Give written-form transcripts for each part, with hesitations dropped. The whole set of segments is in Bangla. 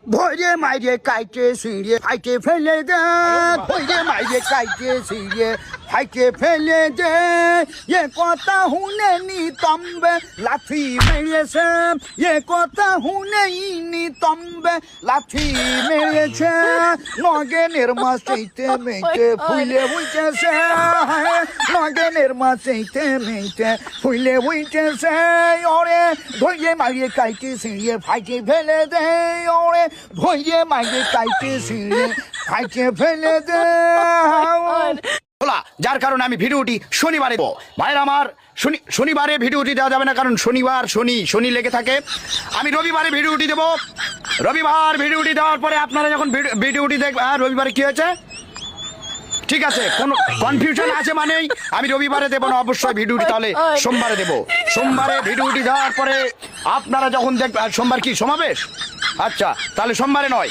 ভরে মাইরে কাইটে ছিঁড়ে ফাইটে ফেলে দে ভরে মাইরে কাইটে ছিঁড়ে ফাইটে ফেলে দে এ কথা শুনে নি তম্বে লাথি মেরেছে এ কথা শুনে নি তম্বে লাথি মেরেছে নগেনের মাছেইতে মেইতে ফুলে উঠেছে নগেনের মাছেইতে মেইতে ফুলে উঠেছে ওরে ধরে মাইরে কাইটে ছিঁড়ে ফাইটে ফেলে দে ওরে ধরে মাইরে কাইটে ছিঁড়ে ফাইটে ফেলে দে যার কারণে আমি ভিডিওটি শনিবারে দেবো ভাইরা আমার শনিবারে ভিডিওটি দেওয়া যাবে না কারণ শনিবার শনি লেগে থাকে আমি রবিবারে ভিডিওটি দেবো রবিবার ভিডিওটি দেওয়ার পরে আপনারা যখন ভিডিওটি দেখবেন রবিবারে কি হয়েছে ঠিক আছে কোন কনফিউশন আছে মানেই আমি রবিবারে দেবো না অবশ্যই ভিডিওটি তাহলে সোমবারে দেবো সোমবারে ভিডিওটি দেওয়ার পরে আপনারা যখন দেখবেন সোমবার কি সমাবেশ আচ্ছা তাহলে সোমবারে নয়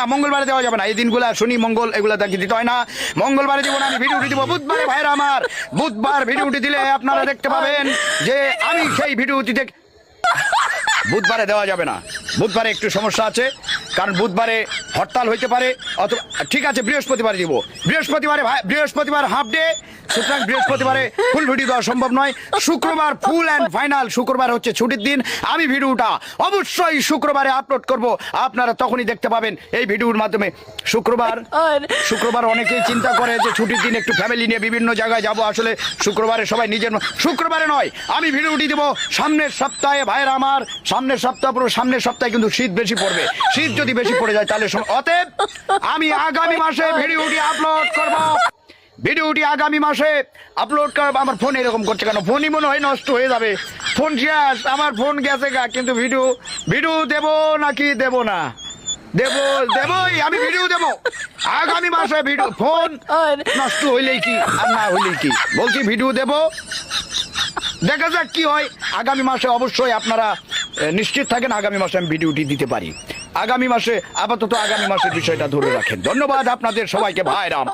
মঙ্গলবারে দেওয়া যাবে না এই দিনগুলো শনি মঙ্গল এগুলো দিতে হয় না মঙ্গলবারে দেবো না আমি ভিডিওটি দেবো বুধবারে ভাইরা আমার বুধবার ভিডিওটি দিলে আপনারা দেখতে পাবেন যে আমি সেই ভিডিওটি বুধবারে দেওয়া যাবে না বুধবারে একটু সমস্যা আছে কারণ বুধবারে হরতাল হইতে পারে অথবা ঠিক আছে বৃহস্পতিবারে দিব বৃহস্পতিবার হাফ ডে সুতরাং বৃহস্পতিবারে ফুল ভিডিও দেওয়া সম্ভব নয় শুক্রবার ফুল অ্যান্ড ফাইনাল শুক্রবার হচ্ছে ছুটির দিন আমি ভিডিওটা অবশ্যই শুক্রবারে আপলোড করব আপনারা তখনই দেখতে পাবেন এই ভিডিওর মাধ্যমে শুক্রবার অনেকেই চিন্তা করে যে ছুটির দিন একটু ফ্যামিলি নিয়ে বিভিন্ন জায়গায় যাব আসলে শুক্রবারে সবাই শুক্রবারে নয় আমি ভিডিওটি দেবো সামনের সপ্তাহে ভাইরা আমার সামনের সপ্তাহে কিন্তু শীত বেশি পড়বে শীত যদি বেশি পড়ে যায় তাহলে অতএব আমি আগামী মাসে ভিডিওটি আপলোড করব আমার ফোন এরকম করছে কেন ফোনই মনে হয় নষ্ট হয়ে যাবে ফোন শেষ আমার ফোন গেছে কিন্তু ভিডিও দেবো নাকি দেবো না দেবই আমি ভিডিও দেবো আগামী মাসে ভিডিও ফোন নষ্ট হইলেই কি আর না হইলেই কি বলছি ভিডিও দেবো দেখা যাক কি হয় আগামী মাসে অবশ্যই আপনারা নিশ্চিত থাকেন আগামী মাসে আমি ভিডিওটি দিতে পারি আগামী মাসে আপাতত আগামী মাসের বিষয়টা ধরে রাখেন ধন্যবাদ আপনাদের সবাইকে ভাইরাম